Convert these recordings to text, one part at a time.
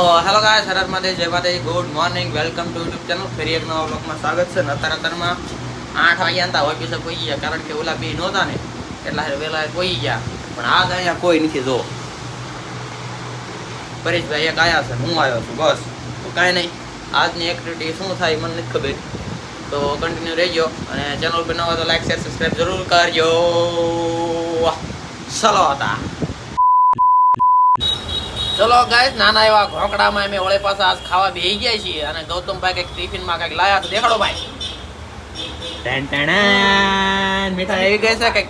Hello guys, Har Har Mahadev, જય માતાજી, good morning, welcome to YouTube channel. ફરી એક નવા બ્લોગમાં સ્વાગત છે. અત્યારમાં 8 વાગ્યા હતા ઓફિસે પહોંચી ગયા, કારણ કે ઓલા બી નહોતા ને એટલા વહેલા પહોંચી ગયા. પણ આજ અહીંયા કોઈ નથી. જો પરેશભાઈ એક આવ્યા છે, હું આવ્યો છું, બસ. તો કાંઈ નહીં, આજની એક્ટિવિટી શું થાય મને નથી ખબર, તો કન્ટિન્યુ રહેજો. અને ચેનલ પર નવા તો લાઈક શેર સબસ્ક્રાઈબ જરૂર કરજો. ચલો હતા ચલો ગાઈસ, નાના એવા ઘોંકડામાં અમે ઓળે પાસે આજ ખાવા બેસી ગયા છીએ. અને ગૌતમભાઈ કંઈક ટિફિનમાં કંઈક લાયા તો દેખાડો ભાઈ. મીઠાઈ એવી ગઈ છે, કંઈક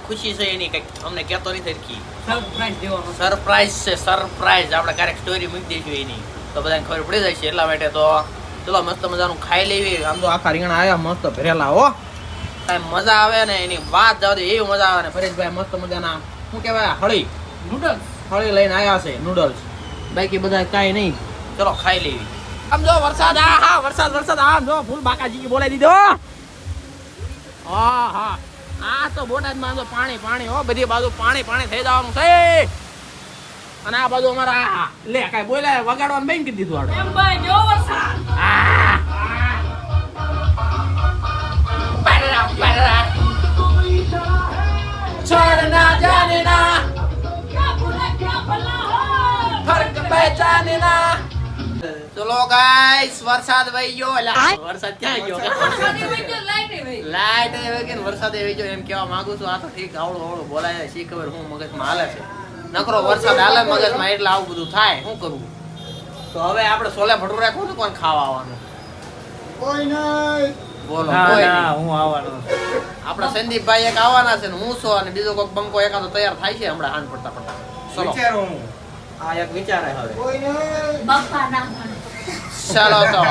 ખુશી છે એની, કંઈક અમને કહેતો નહીં સરખી. સરપ્રાઈઝ છે, સરપ્રાઈઝ. આપણે ક્યારેક સ્ટોરી મૂકી દઈશું એની, તો બધાને ખબર પડી જાય છે. એટલા માટે તો ચલો મસ્ત મજાનું ખાઈ લેવી. આમ તો આખા રીંગણા આવ્યા મસ્ત ભરેલા હો, કાંઈ મજા આવે ને એની વાત જવા દે, એવી મજા આવે ને. પરેશભાઈ મસ્ત મજાના શું કહેવાય, હળી નૂડલ્સ હળી લઈને આવ્યા છે, નૂડલ્સ. બાકી બધા કાંઈ નહીં, ચલો ખાઈ લેવી. આમ જો વરસાદ, હા વરસાદ વરસાદ, આમ જો ફૂલ બાકાજી બોલાવી દીધો. હા હા, આ તો બોટાદમાં તો પાણી પાણી હો, બધી બાજુ પાણી પાણી થઈ જવાનું છે. અને આ બાજુ અમારા લે કાંઈ બોલાય વગાડવાનું બેન કરી દીધું. આડો છોડના જાને ના ફર્ક પહેચાને ના. ચલો ગાઈસ, વરસાદ વહી ગયો. વરસાદ ક્યાં ગયો? લાઈટ આવી ગઈ, વરસાદ આવી ગયો એમ કેવા માંગુ છું. આ તો ઠીક આવડું આવડું બોલાય, શી ખબર હું મગજમાં હાલે છે. નકરો વરસાદ હાલે મગજમાં, એટલે આવું બધું થાય. શું કરવું? તો હવે આપણે છોલે ભટુરા કોણ કોણ ખાવા આવવાનું? કોઈ નહીં. બોલો, કોઈ નહીં. હું આવવાનો. આપણા સંદીપભાઈ એક આવવાના છે ને હું છું, અને બીજો કોઈક બંકો એકાદો તૈયાર થાય છે હમણાં હાન પડતા પડતા. ચલો આ એક વિચાર હવે. કોઈ નહીં. બાપા ના ચાલો તો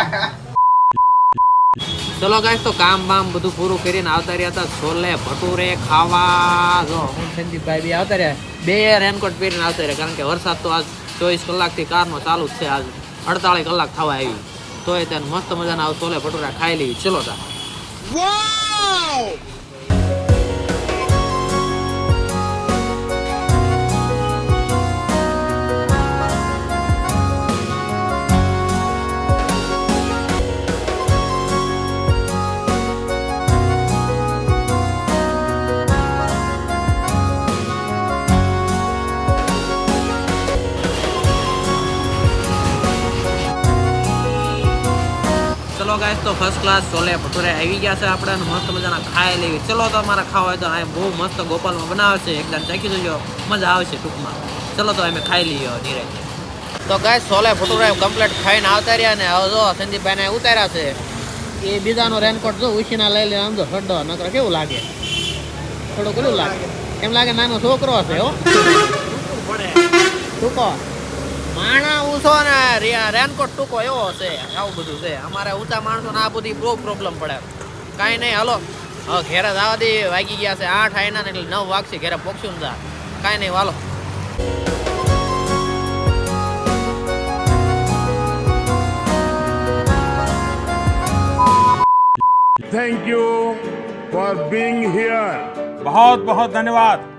ચલો ગાઈસ, તો કામ બામ બધું પૂરું કરીને આવતા રહ્યા હતા છોલે ભટુરે ખાવા. જો હું સંદીપભાઈ બી આવતા રહ્યા, બે રેનકોટ પહેરીને આવતા રહ્યા, કારણ કે વરસાદ તો આજ 24 કલાકથી કારનો ચાલુ જ છે. આજ 48 કલાક થવા આવી, તોય ત્યાં મસ્ત મજાના આવ છોલે ભટુરા ખાઈ લેવી. ચલો તા. ચલો ગાઈસ, તો ફર્સ્ટ ક્લાસ છોલે ભટુરે આવી ગયા છે આપણે, મસ્ત મજાના ખાઈ લેવી. ચલો તો અમારે ખાવા હોય તો આ બહુ મસ્ત ગોપાલમાં બનાવે છે, એકદમ ચાખી જોજો, મજા આવશે ટૂંકમાં. ચલો તો અમે ખાઈ લઈએ ધીરે. તો ગાઈસ, છોલે ભટુરે કમ્પ્લીટ ખાઈને આવતા રહ્યા ને હવે જો સંદીપભાઈને ઉતાર્યા છે. એ બીજાનો રેનકોટ જો ઉછીના લઈ લે, આમ તો હડો નકર કેવું લાગે, થોડું કેવું લાગે, એમ લાગે નાનો છોકરો છે હો, ટૂંકો માણા ઊંચો ને રેનકોટ ટૂંકો એવો છે. આવું બધું છે અમારે ઊંચા માણસો ને આ બધી બહુ પ્રોબ્લેમ પડે. કાંઈ નહીં, હાલો હવે ઘેરે જવા દે. વાગી ગયા છે 8 આઈના એટલે 9 વાગશે, ઘેરે પોક્ષું ને. કાંઈ નહીં, હાલો. Thank you for being here. बहुत बहुत धन्यवाद.